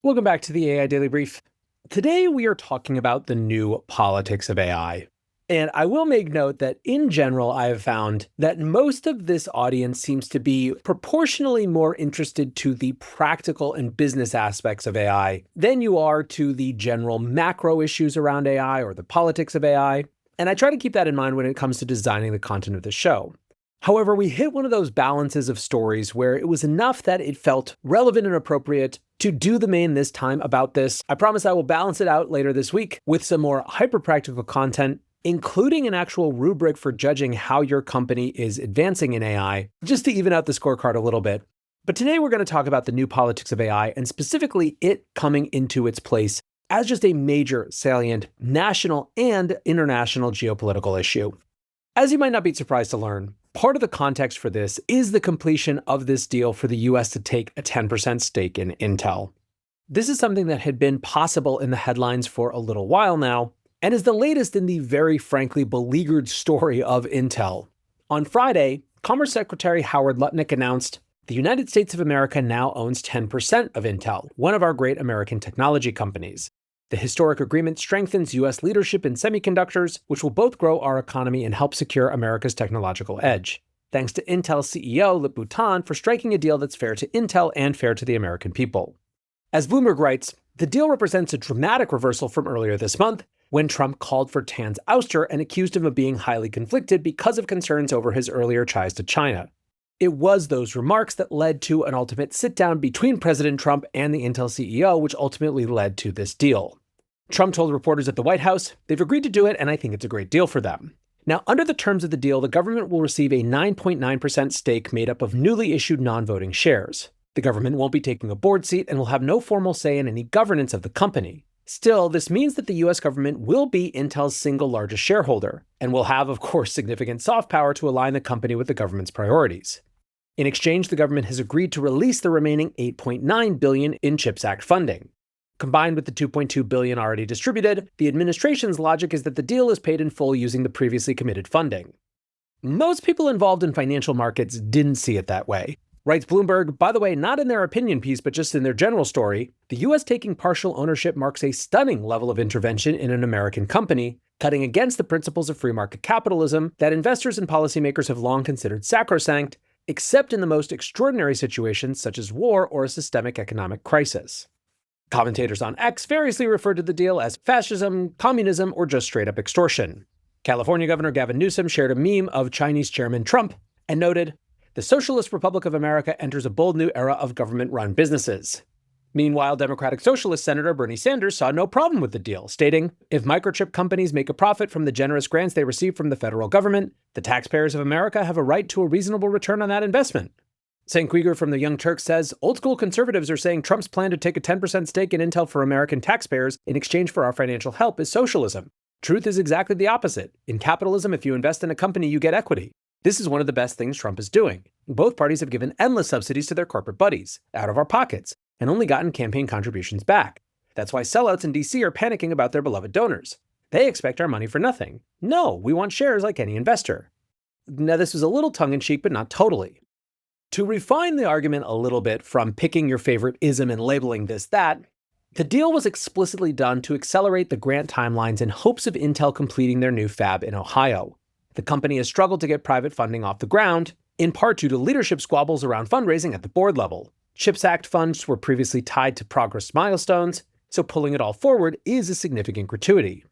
Welcome back to the AI Daily Brief. Today we are talking about the new politics of AI. And I will make note that in general, I have found that most of this audience seems to be proportionally more interested to the practical and business aspects of AI than you are to the general macro issues around AI or the politics of AI. And I try to keep that in mind when it comes to designing the content of the show. However, we hit one of those balances of stories where it was enough that it felt relevant and appropriate to do the main this time about this. I promise I will balance it out later this week with some more hyper-practical content, including an actual rubric for judging how your company is advancing in AI, just to even out the scorecard a little bit. But today we're going to talk about the new politics of AI and specifically it coming into its place as just a major, salient, national and international geopolitical issue. As you might not be surprised to learn, part of the context for this is the completion of this deal for the US to take a 10% stake in Intel. This is something that had been possible in the headlines for a little while now, and is the latest in the very frankly beleaguered story of Intel. On Friday, Commerce Secretary Howard Lutnick announced, the United States of America now owns 10% of Intel, one of our great American technology companies. The historic agreement strengthens U.S. leadership in semiconductors, which will both grow our economy and help secure America's technological edge. Thanks to Intel CEO Lip-Bu Tan for striking a deal that's fair to Intel and fair to the American people. As Bloomberg writes, the deal represents a dramatic reversal from earlier this month, when Trump called for Tan's ouster and accused him of being highly conflicted because of concerns over his earlier ties to China. It was those remarks that led to an ultimate sit-down between President Trump and the Intel CEO, which ultimately led to this deal. Trump told reporters at the White House, they've agreed to do it, and I think it's a great deal for them. Now, under the terms of the deal, the government will receive a 9.9% stake made up of newly issued non-voting shares. The government won't be taking a board seat and will have no formal say in any governance of the company. Still, this means that the US government will be Intel's single largest shareholder, and will have, of course, significant soft power to align the company with the government's priorities. In exchange, the government has agreed to release the remaining $8.9 billion in CHIPS Act funding. Combined with the $2.2 billion already distributed, the administration's logic is that the deal is paid in full using the previously committed funding. Most people involved in financial markets didn't see it that way. Writes Bloomberg, by the way, not in their opinion piece, but just in their general story, the US taking partial ownership marks a stunning level of intervention in an American company, cutting against the principles of free market capitalism that investors and policymakers have long considered sacrosanct, except in the most extraordinary situations such as war or a systemic economic crisis. Commentators on X variously referred to the deal as fascism, communism, or just straight-up extortion. California Governor Gavin Newsom shared a meme of Chinese Chairman Trump and noted, the Socialist Republic of America enters a bold new era of government-run businesses. Meanwhile, Democratic Socialist Senator Bernie Sanders saw no problem with the deal, stating, if microchip companies make a profit from the generous grants they receive from the federal government, the taxpayers of America have a right to a reasonable return on that investment. St. Krieger from the Young Turks says, old school conservatives are saying Trump's plan to take a 10% stake in Intel for American taxpayers in exchange for our financial help is socialism. Truth is exactly the opposite. In capitalism, if you invest in a company, you get equity. This is one of the best things Trump is doing. Both parties have given endless subsidies to their corporate buddies, out of our pockets, and only gotten campaign contributions back. That's why sellouts in DC are panicking about their beloved donors. They expect our money for nothing. No, we want shares like any investor. Now, this was a little tongue-in-cheek, but not totally. To refine the argument a little bit from picking your favorite ism and labeling this that, the deal was explicitly done to accelerate the grant timelines in hopes of Intel completing their new fab in Ohio. The company has struggled to get private funding off the ground, in part due to leadership squabbles around fundraising at the board level. CHIPS Act funds were previously tied to progress milestones, so pulling it all forward is a significant gratuity.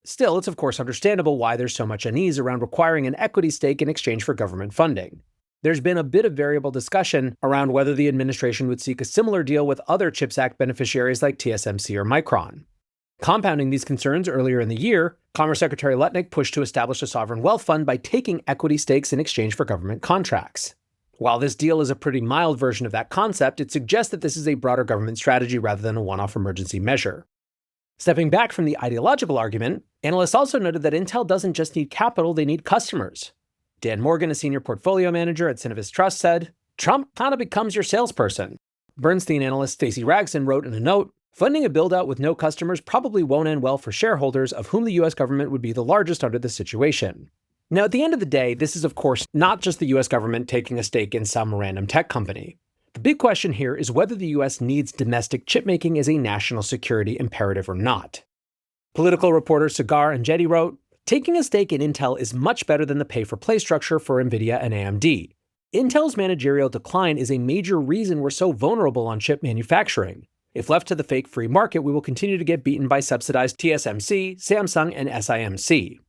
Still, it's of course understandable why there's so much unease around requiring an equity stake in exchange for government funding. There's been a bit of variable discussion around whether the administration would seek a similar deal with other CHIPS Act beneficiaries like TSMC or Micron. Compounding these concerns earlier in the year, Commerce Secretary Lutnick pushed to establish a sovereign wealth fund by taking equity stakes in exchange for government contracts. While this deal is a pretty mild version of that concept, it suggests that this is a broader government strategy rather than a one-off emergency measure. Stepping back from the ideological argument, analysts also noted that Intel doesn't just need capital, they need customers. Dan Morgan, a senior portfolio manager at Cinevis Trust, said, Trump kind of becomes your salesperson. Bernstein analyst Stacey Ragson wrote in a note, funding a build-out with no customers probably won't end well for shareholders, of whom the US government would be the largest under this situation. Now, at the end of the day, this is of course not just the US government taking a stake in some random tech company. The big question here is whether the US needs domestic chipmaking as a national security imperative or not. Political reporters Sagar and Jetty wrote, "Taking a stake in Intel is much better than the pay-for-play structure for Nvidia and AMD. Intel's managerial decline is a major reason we're so vulnerable on chip manufacturing. If left to the fake free market, we will continue to get beaten by subsidized TSMC, Samsung, and SIMC."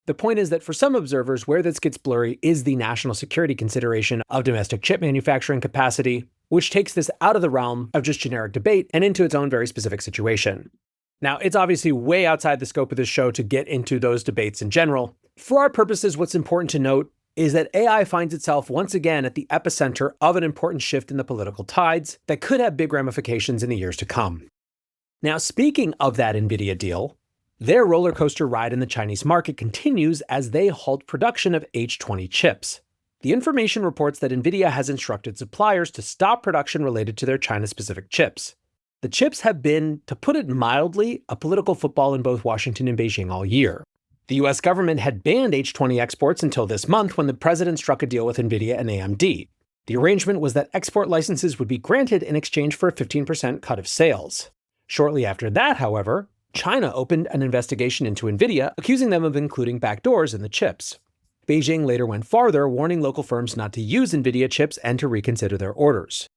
The point is that for some observers, where this gets blurry is the national security consideration of domestic chip manufacturing capacity, which takes this out of the realm of just generic debate and into its own very specific situation. Now, it's obviously way outside the scope of this show to get into those debates in general. For our purposes, what's important to note is that AI finds itself once again at the epicenter of an important shift in the political tides that could have big ramifications in the years to come. Now, speaking of that Nvidia deal, their roller coaster ride in the Chinese market continues as they halt production of H20 chips. The information reports that Nvidia has instructed suppliers to stop production related to their China-specific chips. The chips have been, to put it mildly, a political football in both Washington and Beijing all year. The US government had banned H20 exports until this month when the president struck a deal with Nvidia and AMD. The arrangement was that export licenses would be granted in exchange for a 15% cut of sales. Shortly after that, however, China opened an investigation into Nvidia, accusing them of including backdoors in the chips. Beijing later went farther, warning local firms not to use Nvidia chips and to reconsider their orders.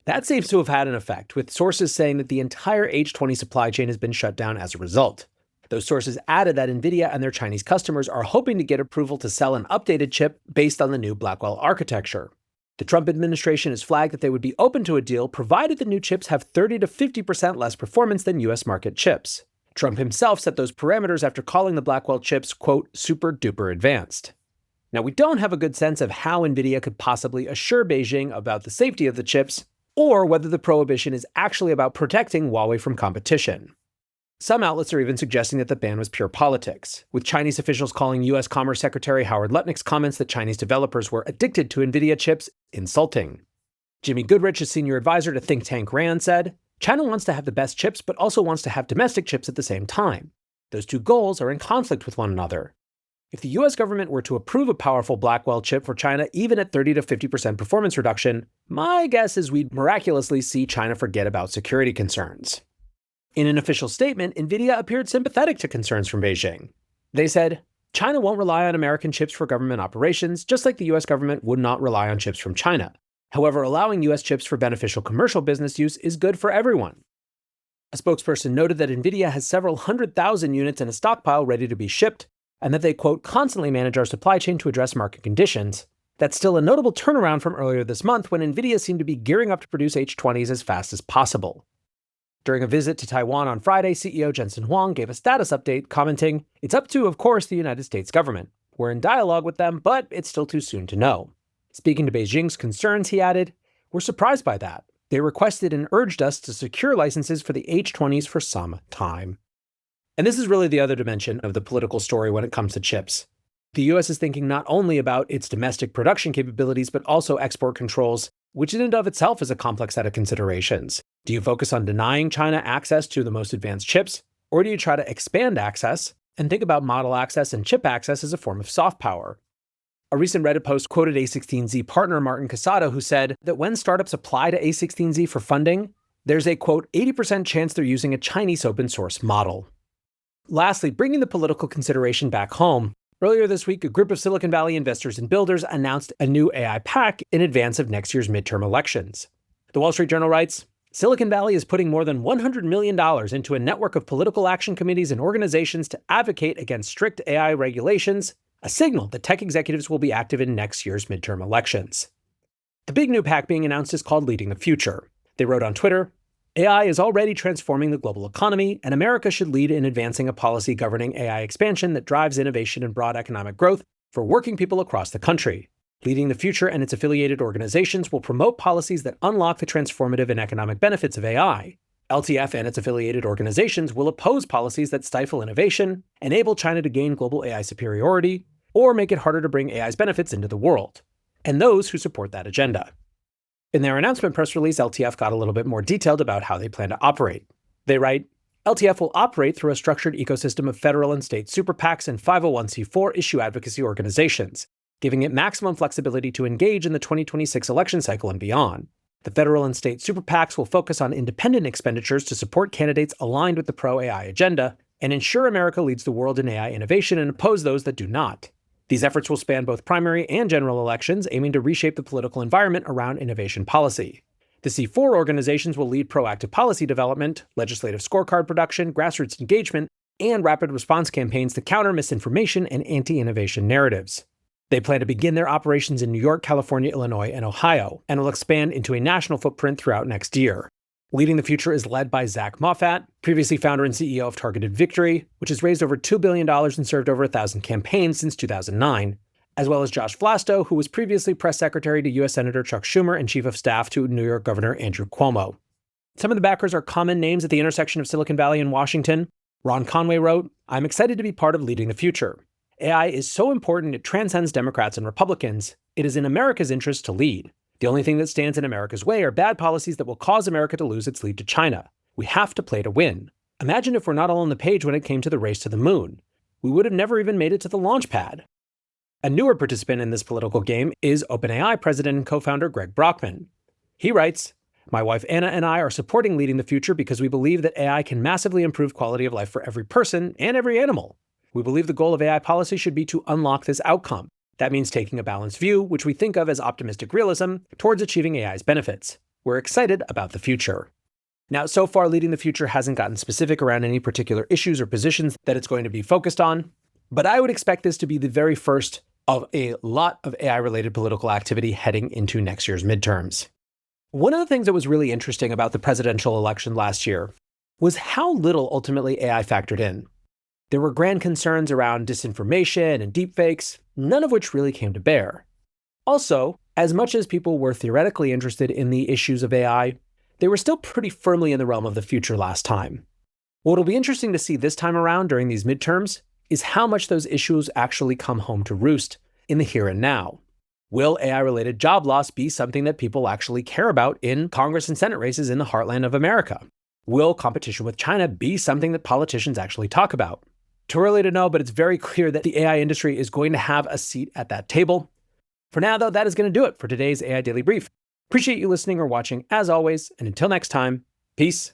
That seems to have had an effect, with sources saying that the entire H20 supply chain has been shut down as a result. Those sources added that Nvidia and their Chinese customers are hoping to get approval to sell an updated chip based on the new Blackwell architecture. The Trump administration has flagged that they would be open to a deal provided the new chips have 30 to 50% less performance than US market chips. Trump himself set those parameters after calling the Blackwell chips, quote, super duper advanced. Now, we don't have a good sense of how Nvidia could possibly assure Beijing about the safety of the chips, or whether the prohibition is actually about protecting Huawei from competition. Some outlets are even suggesting that the ban was pure politics, with Chinese officials calling US Commerce Secretary Howard Lutnick's comments that Chinese developers were addicted to Nvidia chips insulting. Jimmy Goodrich, a senior advisor to think tank RAND, said, "China wants to have the best chips, but also wants to have domestic chips at the same time. Those two goals are in conflict with one another. If the US government were to approve a powerful Blackwell chip for China, even at 30 to 50% performance reduction, my guess is we'd miraculously see China forget about security concerns." In an official statement, Nvidia appeared sympathetic to concerns from Beijing. They said, "China won't rely on American chips for government operations, just like the US government would not rely on chips from China. However, allowing US chips for beneficial commercial business use is good for everyone." A spokesperson noted that Nvidia has several 100,000 units in a stockpile ready to be shipped, and that they, quote, constantly manage our supply chain to address market conditions. That's still a notable turnaround from earlier this month when Nvidia seemed to be gearing up to produce H20s as fast as possible. During a visit to Taiwan on Friday, CEO Jensen Huang gave a status update, commenting, "It's up to, of course, the United States government. We're in dialogue with them, but it's still too soon to know." Speaking to Beijing's concerns, he added, "We're surprised by that. They requested and urged us to secure licenses for the H20s for some time." And this is really the other dimension of the political story when it comes to chips. The US is thinking not only about its domestic production capabilities, but also export controls, which in and of itself is a complex set of considerations. Do you focus on denying China access to the most advanced chips, or do you try to expand access and think about model access and chip access as a form of soft power? A recent Reddit post quoted A16Z partner Martin Casado, who said that when startups apply to A16Z for funding, there's a, quote, 80% chance they're using a Chinese open source model. Lastly, bringing the political consideration back home, earlier this week, a group of Silicon Valley investors and builders announced a new AI PAC in advance of next year's midterm elections. The Wall Street Journal writes, Silicon Valley is putting more than $100 million into a network of political action committees and organizations to advocate against strict AI regulations, a signal that tech executives will be active in next year's midterm elections. The big new PAC being announced is called Leading the Future. They wrote on Twitter, AI is already transforming the global economy, and America should lead in advancing a policy governing AI expansion that drives innovation and broad economic growth for working people across the country. Leading the Future and its affiliated organizations will promote policies that unlock the transformative and economic benefits of AI. LTF and its affiliated organizations will oppose policies that stifle innovation, enable China to gain global AI superiority, or make it harder to bring AI's benefits into the world, and those who support that agenda. In their announcement press release, LTF got a little bit more detailed about how they plan to operate. They write, LTF will operate through a structured ecosystem of federal and state super PACs and 501c4 issue advocacy organizations, giving it maximum flexibility to engage in the 2026 election cycle and beyond. The federal and state super PACs will focus on independent expenditures to support candidates aligned with the pro-AI agenda and ensure America leads the world in AI innovation and oppose those that do not. These efforts will span both primary and general elections, aiming to reshape the political environment around innovation policy. The C4 organizations will lead proactive policy development, legislative scorecard production, grassroots engagement, and rapid response campaigns to counter misinformation and anti-innovation narratives. They plan to begin their operations in New York, California, Illinois, and Ohio, and will expand into a national footprint throughout next year. Leading the Future is led by Zach Moffat, previously founder and CEO of Targeted Victory, which has raised over $2 billion and served over 1,000 campaigns since 2009, as well as Josh Vlasto, who was previously press secretary to U.S. Senator Chuck Schumer and chief of staff to New York Governor Andrew Cuomo. Some of the backers are common names at the intersection of Silicon Valley and Washington. Ron Conway wrote, "I'm excited to be part of leading the future. AI is so important it transcends Democrats and Republicans. It is in America's interest to lead. The only thing that stands in America's way are bad policies that will cause America to lose its lead to China. We have to play to win. Imagine if we're not all on the page when it came to the race to the moon. We would have never even made it to the launch pad." A newer participant in this political game is OpenAI president and co-founder Greg Brockman. He writes, "My wife Anna and I are supporting Leading the Future because we believe that AI can massively improve quality of life for every person and every animal. We believe the goal of AI policy should be to unlock this outcome. That means taking a balanced view, which we think of as optimistic realism, towards achieving AI's benefits. We're excited about the future." Now, so far, Leading the Future hasn't gotten specific around any particular issues or positions that it's going to be focused on, but I would expect this to be the very first of a lot of AI-related political activity heading into next year's midterms. One of the things that was really interesting about the presidential election last year was how little ultimately AI factored in. There were grand concerns around disinformation and deepfakes, none of which really came to bear. Also, as much as people were theoretically interested in the issues of AI, they were still pretty firmly in the realm of the future last time. What'll be interesting to see this time around during these midterms is how much those issues actually come home to roost in the here and now. Will AI-related job loss be something that people actually care about in Congress and Senate races in the heartland of America? Will competition with China be something that politicians actually talk about? Too early to know, but it's very clear that the AI industry is going to have a seat at that table. For now, though, that is going to do it for today's AI Daily Brief. Appreciate you listening or watching as always, and until next time, peace.